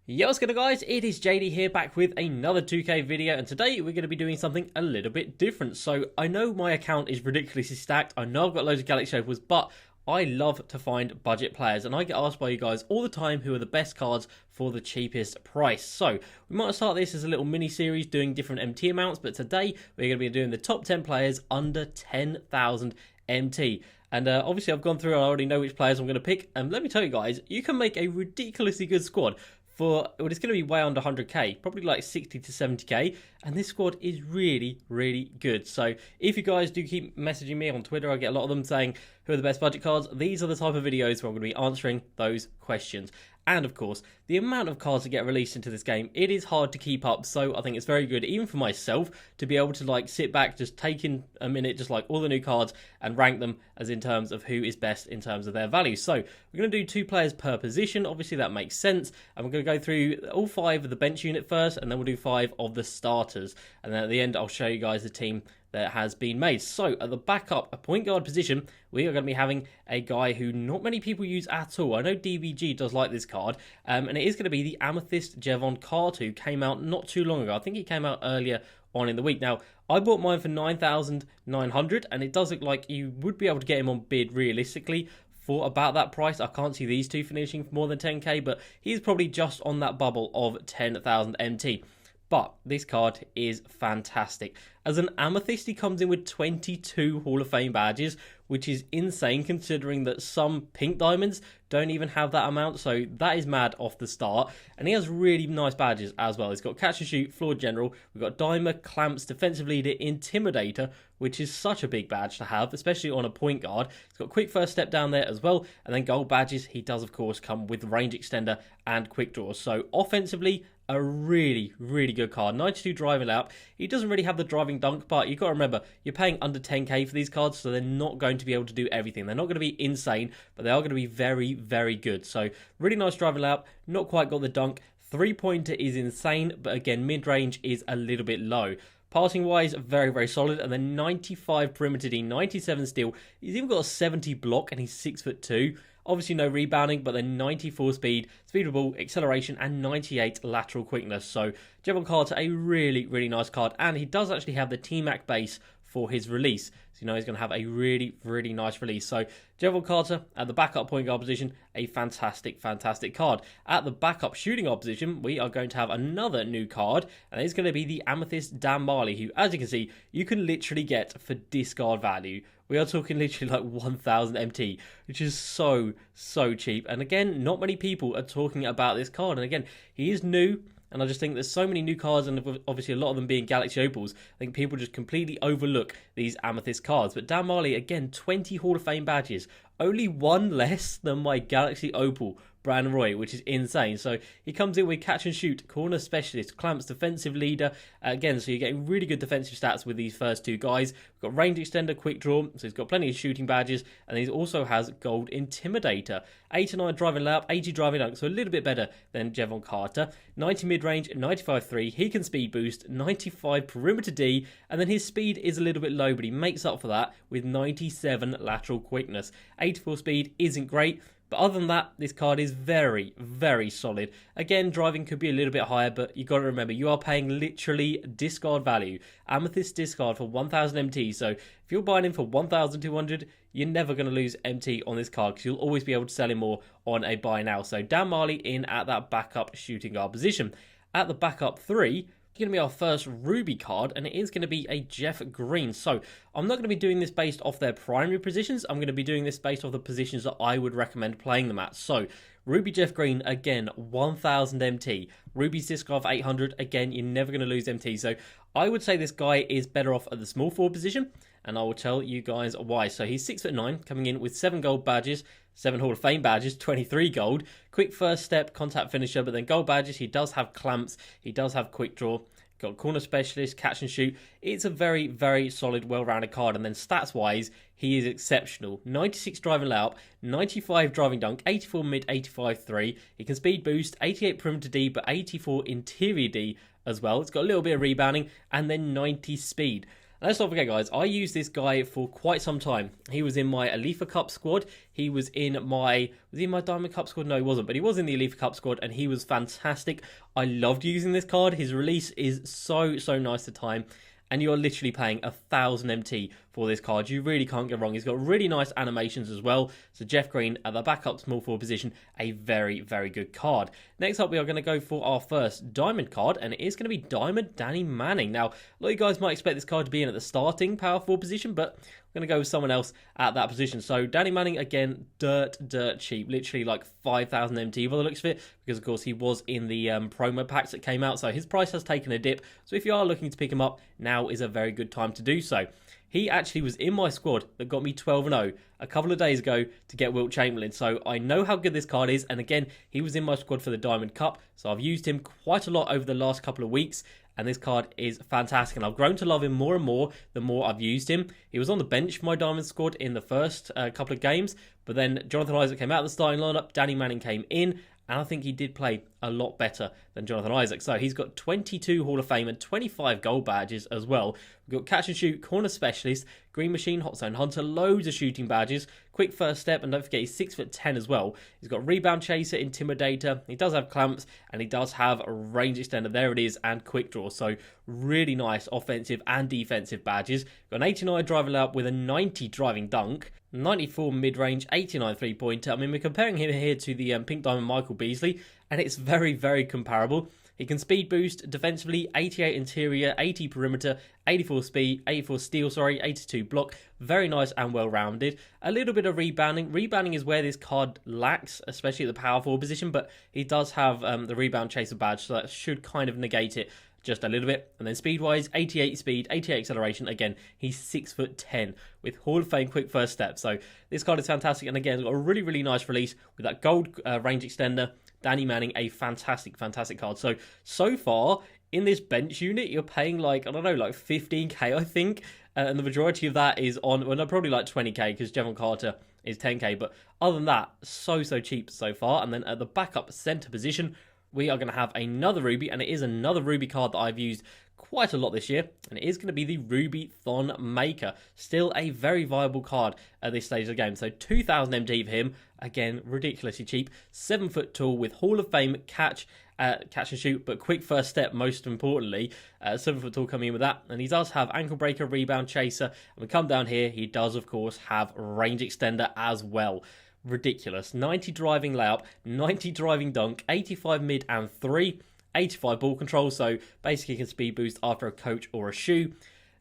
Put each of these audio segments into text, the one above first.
Yo, what's good guys, it is JD here back with another 2K video, and today we're going to be doing something a little bit different. So I know my account is ridiculously stacked, I know I've got loads of Galaxy Opals, but I love to find budget players, and I get asked by you guys all the time who are the best cards for the cheapest price. So we might start this as a little mini series doing different MT amounts, but today we're going to be doing the top 10 players under 10,000 MT. And obviously I've gone through, I already know which players I'm going to pick, and let me tell you guys, you can make a ridiculously good squad for, well, it's going to be way under 100k, probably like 60 to 70k, and this squad is really, really good. So if you guys do keep messaging me on Twitter, I get a lot of them saying, who are the best budget cards? These are the type of videos where I'm going to be answering those questions. And of course, the amount of cards that get released into this game, it is hard to keep up. So I think it's very good, even for myself, to be able to like sit back, just take in a minute, just like all the new cards and rank them as in terms of who is best in terms of their value. So we're going to do 2 players per position. Obviously that makes sense. And we're going to go through all 5 of the bench unit first, and then we'll do 5 of the starters. And then at the end, I'll show you guys the team that has been made. So at the backup, a point guard position, we are going to be having a guy who not many people use at all. I know DVG does like this card, and it is going to be the Amethyst Gerald Carter, who came out not too long ago. I think he came out earlier on in the week. Now, I bought mine for 9,900, and it does look like you would be able to get him on bid realistically for about that price. I can't see these two finishing for more than 10k, but he's probably just on that bubble of 10,000 MT. But this card is fantastic. As an Amethyst, he comes in with 22 Hall of Fame badges, which is insane considering that some pink diamonds don't even have that amount. So that is mad off the start. And he has really nice badges as well. He's got Catch and Shoot, Floor General. We've got Dimer, Clamps, Defensive Leader, Intimidator, which is such a big badge to have, especially on a point guard. He's got Quick First Step down there as well. And then gold badges, he does of course come with Range Extender and Quick Draw. So offensively, a really, really good card. 92 driving lap. He doesn't really have the driving dunk, but you've got to remember, you're paying under 10k for these cards, so they're not going to be able to do everything. They're not going to be insane, but they are going to be very, very good. So really nice driving lap. Not quite got the dunk. 3-pointer is insane, but again, mid-range is a little bit low. Passing wise, very, very solid. And then 95 perimeter D, 97 steal. He's even got a 70 block, and he's 6'2". Obviously no rebounding, but then 94 speed, speed of ball, acceleration, and 98 lateral quickness. So Gerald Carter, a really, really nice card. And he does actually have the T-Mac base for his release. So you know he's going to have a really, really nice release. So Gerald Carter at the backup point guard position, a fantastic, fantastic card. At the backup shooting guard position, we are going to have another new card, and it's going to be the Amethyst Dan Marley, who, as you can see, you can literally get for discard value. We are talking literally like 1,000 MT, which is so, so cheap. And again, not many people are talking about this card. And again, he is new. And I just think there's so many new cards, and obviously a lot of them being Galaxy Opals. I think people just completely overlook these Amethyst cards. But Dan Marley, again, 20 Hall of Fame badges. Only one less than my Galaxy Opal Brandon Roy, which is insane. So he comes in with Catch and Shoot, Corner Specialist, Clamps, Defensive Leader. Again, so you're getting really good defensive stats with these first 2 guys. We've got Range Extender, Quick Draw, so he's got plenty of shooting badges, and he also has Gold Intimidator. 89 driving lap, 80 driving dunk, so a little bit better than Gerald Carter. 90 mid-range, 95-3, he can speed boost, 95 perimeter D, and then his speed is a little bit low, but he makes up for that with 97 lateral quickness. 84 speed isn't great, but other than that, this card is very, very solid. Again, driving could be a little bit higher, but you've got to remember, you are paying literally discard value. Amethyst discard for 1,000 MT. So if you're buying him for 1,200, you're never going to lose MT on this card, because you'll always be able to sell him more on a buy now. So Dan Marley in at that backup shooting guard position. At the backup 3, going to be our first Ruby card, and it is going to be a Jeff Green. So I'm not going to be doing this based off their primary positions. I'm going to be doing this based off the positions that I would recommend playing them at. So Ruby Jeff Green, again, 1,000 MT. Ruby's discard for 800. Again, you're never going to lose MT. So I would say this guy is better off at the small forward position, and I will tell you guys why. So he's 6'9", coming in with 7 gold badges, 7 Hall of Fame badges, 23 gold, quick first step, contact finisher, but then gold badges, he does have Clamps, he does have Quick Draw, got Corner Specialist, Catch and Shoot. It's a very, very solid, well-rounded card. And then stats-wise, he is exceptional. 96 driving layup, 95 driving dunk, 84 mid, 85 3. He can speed boost, 88 perimeter D, but 84 interior D as well. It's got a little bit of rebounding, and then 90 speed. And let's not forget, guys, I used this guy for quite some time. He was in my Alifa Cup squad. He was in my... Was he in my Diamond Cup squad? No, he wasn't. But he was in the Alifa Cup squad, and he was fantastic. I loved using this card. His release is so nice to time. And you're literally paying 1,000 MT for this card. You really can't go wrong. He's got really nice animations as well. So Jeff Green at the backup small forward position, a very good card. Next up, we are going to go for our first Diamond card, and it is going to be Diamond Danny Manning. Now, a lot of you guys might expect this card to be in at the starting power forward position, but I'm going to go with someone else at that position. So Danny Manning, again, dirt cheap. Literally like 5,000 MT by the looks of it, because of course he was in the promo packs that came out. So his price has taken a dip. So if you are looking to pick him up, now is a very good time to do so. He actually was in my squad that got me 12-0 a couple of days ago to get Wilt Chamberlain. So I know how good this card is. And again, he was in my squad for the Diamond Cup. So I've used him quite a lot over the last couple of weeks. And this card is fantastic. And I've grown to love him more and more the more I've used him. He was on the bench for my Diamond squad in the first couple of games. But then Jonathan Isaac came out of the starting lineup. Danny Manning came in. And I think he did play a lot better than Jonathan Isaac. So he's got 22 Hall of Fame and 25 gold badges as well. We've got catch and shoot, corner specialist, green machine, hot zone hunter, loads of shooting badges, quick first step, and don't forget he's 6'10" as well. He's got rebound chaser, intimidator. He does have clamps, and he does have a range extender. There it is, and quick draw. So really nice offensive and defensive badges. Got an 89 driving layup with a 90 driving dunk. 94 mid-range, 89 three-pointer. I mean, we're comparing him here to the Pink Diamond Michael Beasley, and it's very comparable. He can speed boost defensively, 88 interior, 80 perimeter, 84 speed, 84 steal, 82 block. Very nice and well-rounded. A little bit of rebounding. Rebounding is where this card lacks, especially at the power forward position, but he does have the rebound chaser badge, so that should kind of negate it just a little bit. And then speed-wise, 88 speed, 88 acceleration. Again, he's 6'10" with Hall of Fame quick first step. So this card is fantastic. And again, it's got a really nice release with that gold range extender. Danny Manning, a fantastic card. So far, in this bench unit, you're paying like, I don't know, like 15k, I think. And the majority of that is on, well, no, probably like 20k because Gerald Carter is 10k. But other than that, so cheap so far. And then at the backup center position, we are going to have another Ruby, and it is another Ruby card that I've used quite a lot this year, and it is going to be the Ruby Thon Maker. Still a very viable card at this stage of the game. So 2,000 MT for him, again, ridiculously cheap. 7 foot tall with Hall of Fame catch and shoot, but quick first step most importantly. 7 foot tall coming in with that, and he does have ankle breaker, rebound chaser, and we come down here, he does of course have range extender as well. Ridiculous. 90 driving layup, 90 driving dunk, 85 mid and 3, 85 ball control, so basically can speed boost after a coach or a shoe.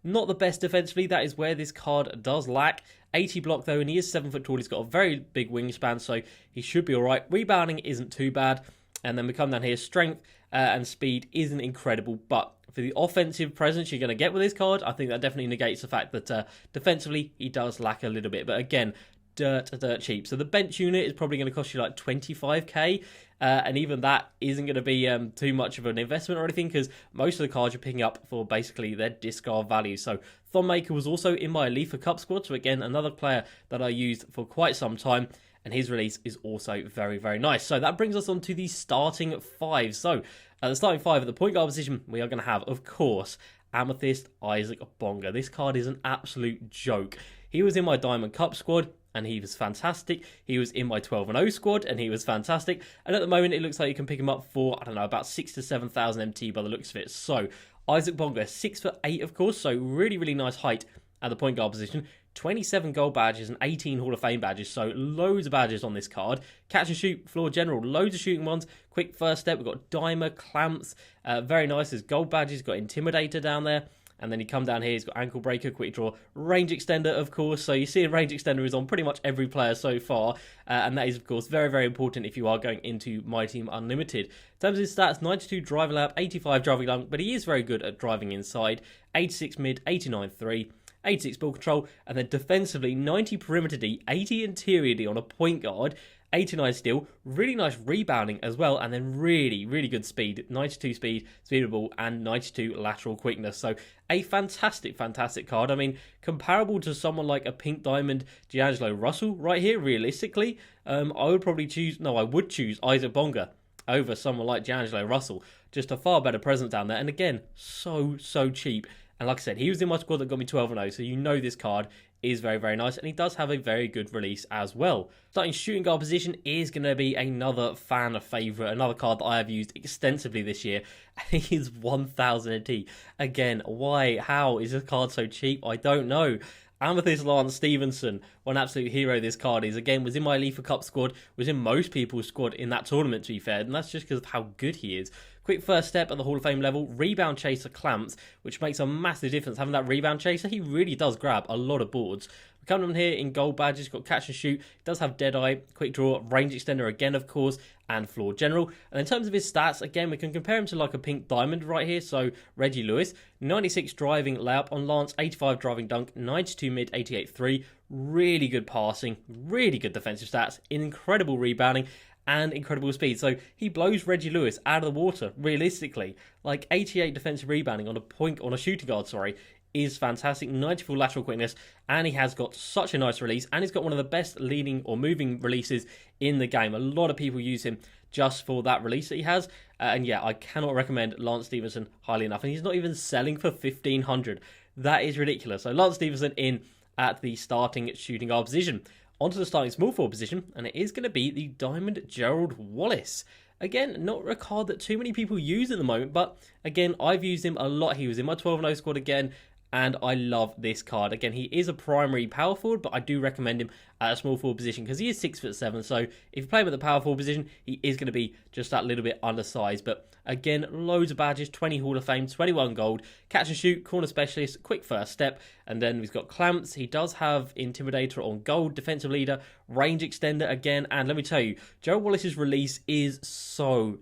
Not the best defensively, that is where this card does lack. 80 block though, and he is 7 foot tall, he's got a very big wingspan, so he should be alright. Rebounding isn't too bad, and then we come down here, strength and speed isn't incredible, but for the offensive presence you're going to get with this card, I think that definitely negates the fact that defensively he does lack a little bit, but again, dirt cheap. So the bench unit is probably going to cost you like 25k, and even that isn't going to be too much of an investment or anything, because most of the cards you're picking up for basically their discard value. So Thon Maker was also in my Alifa Cup squad, so again another player that I used for quite some time, and his release is also very nice. So that brings us on to the starting 5. So at the starting 5 at the point guard position, we are going to have, of course, Amethyst Isaac Bonga. This card is an absolute joke. He was in my Diamond Cup squad, and he was fantastic. He was in my 12-0 squad, and he was fantastic. And at the moment, it looks like you can pick him up for, I don't know, about 6,000 to 7,000 MT by the looks of it. So, Isaac Bonga, 6'8", of course, so really nice height at the point guard position. 27 gold badges and 18 Hall of Fame badges, so loads of badges on this card. Catch and shoot, floor general, loads of shooting ones. Quick first step, we've got dimer, clamps, very nice. There's gold badges, got intimidator down there. And then you come down here, he's got ankle breaker, quick draw, range extender, of course. So you see a range extender is on pretty much every player so far. And that is, of course, very important if you are going into Myteam Unlimited. In terms of his stats, 92 driving lap, 85 driving dunk, but he is very good at driving inside. 86 mid, 89 3, 86 ball control, and then defensively, 90 perimeter D, 80 interior D on a point guard, 89 steal, really nice rebounding as well, and then really good speed, 92 speed, speed of the ball, and 92 lateral quickness. So a fantastic card. I mean, comparable to someone like a Pink Diamond D'Angelo Russell right here, realistically. I would choose Isaac Bonga over someone like D'Angelo Russell. Just a far better presence down there, and again, so cheap And like I said, he was in my squad that got me 12-0, so you know this card is very, very nice, and he does have a very good release as well. Starting shooting guard position is going to be another fan favourite, another card that I have used extensively this year, and he is 1000 MT. Again, why, how is this card so cheap? I don't know. Amethyst Lance Stevenson, what an absolute hero this card is. Again, was in my Leafa Cup squad, was in most people's squad in that tournament, to be fair, and that's just because of how good he is. Quick first step at the Hall of Fame level, rebound chaser clamps, which makes a massive difference. Having that rebound chaser, he really does grab a lot of boards. We're coming on here in gold badges, got catch and shoot, he does have Deadeye, quick draw, range extender again, of course, and floor general. And in terms of his stats, again, we can compare him to like a pink diamond right here. So Reggie Lewis, 96 driving layup on Lance, 85 driving dunk, 92 mid, 88 3. Really good passing, really good defensive stats, incredible rebounding, and incredible speed. So he blows Reggie Lewis out of the water, realistically. Like 88 defensive rebounding on a shooting guard, is fantastic. 94 lateral quickness, and he has got such a nice release, and he's got one of the best leaning or moving releases in the game. A lot of people use him just for that release that he has, and yeah, I cannot recommend Lance Stevenson highly enough, and he's not even selling for 1500. That is ridiculous. So Lance Stevenson in at the starting shooting guard position. Onto the starting small forward position, and it is going to be the Diamond Gerald Wallace. Again, not a card that too many people use at the moment, but again, I've used him a lot. He was in my 12-0 squad again, and I love this card. Again, he is a primary power forward, but I do recommend him at a small forward position because he is 6'7", so if you play him at the power forward position, he is going to be just that little bit undersized. But again, loads of badges, 20 Hall of Fame, 21 gold, catch and shoot, corner specialist, quick first step, and then we've got clamps. He does have Intimidator on gold, defensive leader, range extender again, and let me tell you, Gerald Wallace's release is so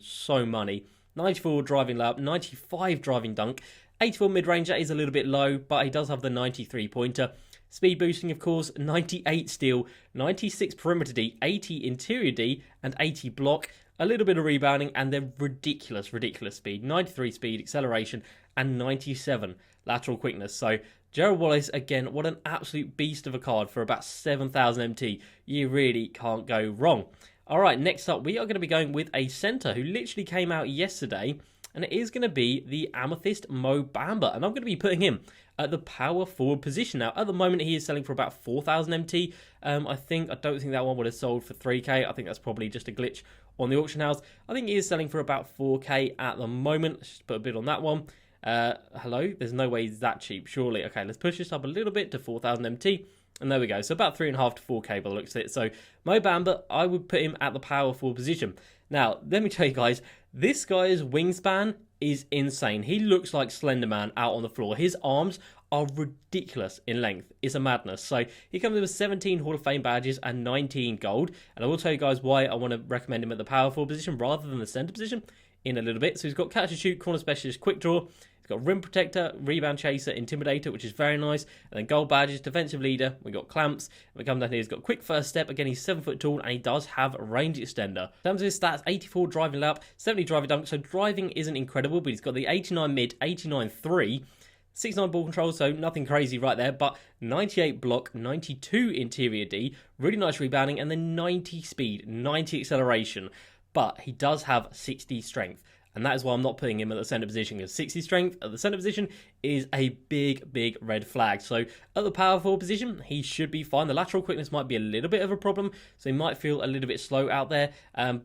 money. 94 driving layup, 95 driving dunk, 84 mid-range, that is a little bit low, but he does have the 93 pointer. Speed boosting, of course, 98 steal, 96 perimeter D, 80 interior D, and 80 block. A little bit of rebounding, and then ridiculous speed. 93 speed, acceleration, and 97 lateral quickness. So Gerald Wallace, again, what an absolute beast of a card for about 7000 MT. You really can't go wrong. All right, next up, we are going to be going with a center who literally came out yesterday, and it is going to be the Amethyst Mo Bamba, and I'm going to be putting him at the power forward position. Now, at the moment, he is selling for about 4000 MT. I don't think that one would have sold for 3k. I think that's probably just a glitch on the auction house. I think he is selling for about 4k at the moment. Let's just put a bid on that one. Hello? There's no way he's that cheap, surely. Okay, let's push this up a little bit to 4000 MT. And there we go. So about 3.5 to 4k by the looks of it. So Mo Bamba, I would put him at the power forward position. Now, let me tell you guys, this guy's wingspan is insane. He looks like Slender Man out on the floor. His arms are ridiculous in length. It's a madness. So he comes in with 17 Hall of Fame badges and 19 gold. And I will tell you guys why I want to recommend him at the power forward position rather than the center position in a little bit. So he's got catch and shoot, corner specialist, quick draw. He's got rim protector, rebound chaser, intimidator, which is very nice. And then gold badges, defensive leader. We got clamps. And we come down here. He's got quick first step. Again, he's 7 foot tall, and he does have a range extender. In terms of his stats, 84 driving layup, 70 driving dunk. So driving isn't incredible, but he's got the 89 mid, 89 3. 69 ball control, so nothing crazy right there, but 98 block, 92 interior D, really nice rebounding, and then 90 speed, 90 acceleration. But he does have 60 strength. And that is why I'm not putting him at the center position, because 60 strength at the center position is a big red flag. So at the power forward position, he should be fine. The lateral quickness might be a little bit of a problem, so he might feel a little bit slow out there,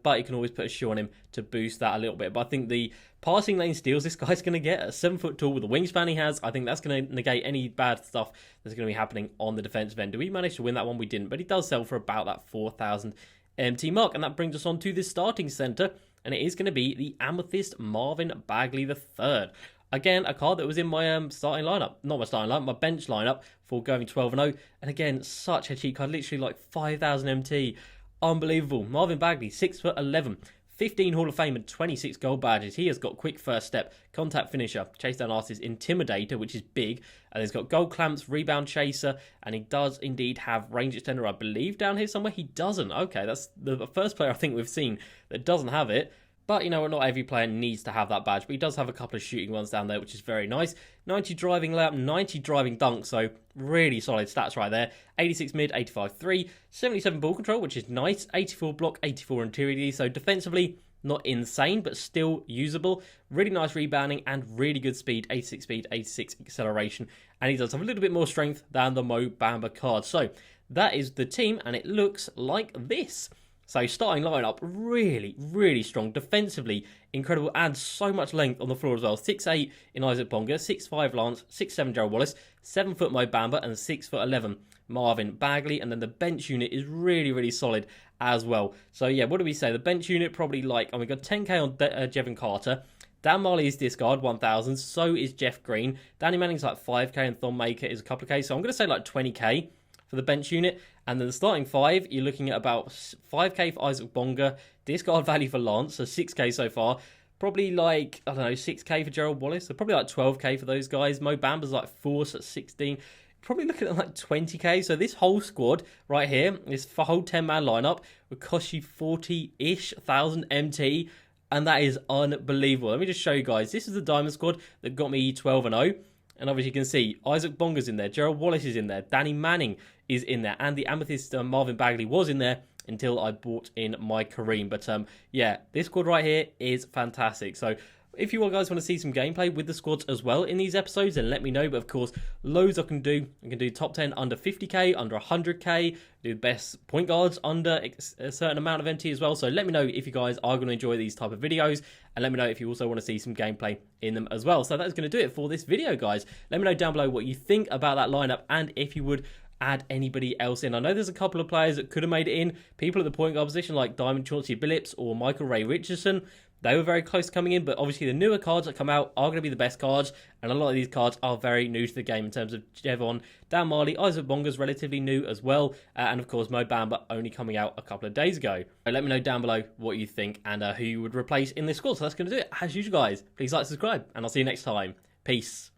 but you can always put a shoe on him to boost that a little bit. But I think the passing lane steals this guy's going to get at 7 foot tall with the wingspan he has, I think that's going to negate any bad stuff that's going to be happening on the defensive end. Do we manage to win that one? We didn't, but he does sell for about that 4000 MT mark, and that brings us on to the starting center. And it is going to be the Amethyst Marvin Bagley III. Again, a card that was in my starting lineup. Not my starting lineup, my bench lineup for going 12-0. And again, such a cheap card. Literally like 5000 MT. Unbelievable. Marvin Bagley, 6'11", 15 Hall of Fame and 26 gold badges. He has got quick first step, contact finisher, chase down artist, intimidator, which is big. And he's got gold clamps, rebound chaser, and he does indeed have range extender, I believe, down here somewhere. He doesn't. Okay, that's the first player I think we've seen that doesn't have it. But you know what, not every player needs to have that badge, but he does have a couple of shooting ones down there, which is very nice. 90 driving layup, 90 driving dunk, so really solid stats right there. 86 mid, 85 3, 77 ball control, which is nice. 84 block, 84 interior D, so defensively, Not insane, but still usable. Really nice rebounding and really good speed, 86 speed, 86 acceleration. And he does have a little bit more strength than the Mo Bamba card. So that is the team, and it looks like this. So starting lineup, really, really strong. Defensively, incredible, and so much length on the floor as well. 6'8" in Isaac Bonga, 6'5" Lance, 6'7" Gerald Wallace, 7 foot Mo Bamba, and 6'11" Marvin Bagley. And then the bench unit is really, really solid as well. So yeah, what do we say? The bench unit probably like, we got 10k on Gerald Carter. Dan Marley is discard, 1,000. So is Jeff Green. Danny Manning's like 5k, and Thon Maker is a couple of k. So I'm going to say like 20k for the bench unit. And then the starting 5, you're looking at about 5k for Isaac Bonga, discard value for Lance, so 6k so far. Probably like, I don't know, 6k for Gerald Wallace, so probably like 12k for those guys. Mo Bamba's like 4, so 16. Probably looking at like 20k. So this whole squad right here, this whole 10-man lineup, would cost you 40-ish thousand MT, and that is unbelievable. Let me just show you guys. This is the Diamond squad that got me 12-0. And obviously you can see Isaac Bonga's in there, Gerald Wallace is in there, Danny Manning is in there, and the Amethyst Marvin Bagley was in there until I brought in my Kareem. But yeah, this squad right here is fantastic. So if you guys want to see some gameplay with the squads as well in these episodes, then let me know. But of course, loads I can do. I can do top 10 under 50k, under 100k, do best point guards under a certain amount of MT as well. So let me know if you guys are going to enjoy these type of videos, and let me know if you also want to see some gameplay in them as well. So that's going to do it for this video, guys. Let me know down below what you think about that lineup, and if you would add anybody else in. I know there's a couple of players that could have made it in. People at the point guard position like Diamond Chauncey Billups or Michael Ray Richardson. They were very close to coming in, but obviously the newer cards that come out are going to be the best cards, and a lot of these cards are very new to the game in terms of Jevon, Dan Marley, Isaac Bonga's relatively new as well, and of course Mo Bamba only coming out a couple of days ago. So let me know down below what you think and who you would replace in this squad. So that's going to do it. As usual, guys, please like, subscribe, and I'll see you next time. Peace.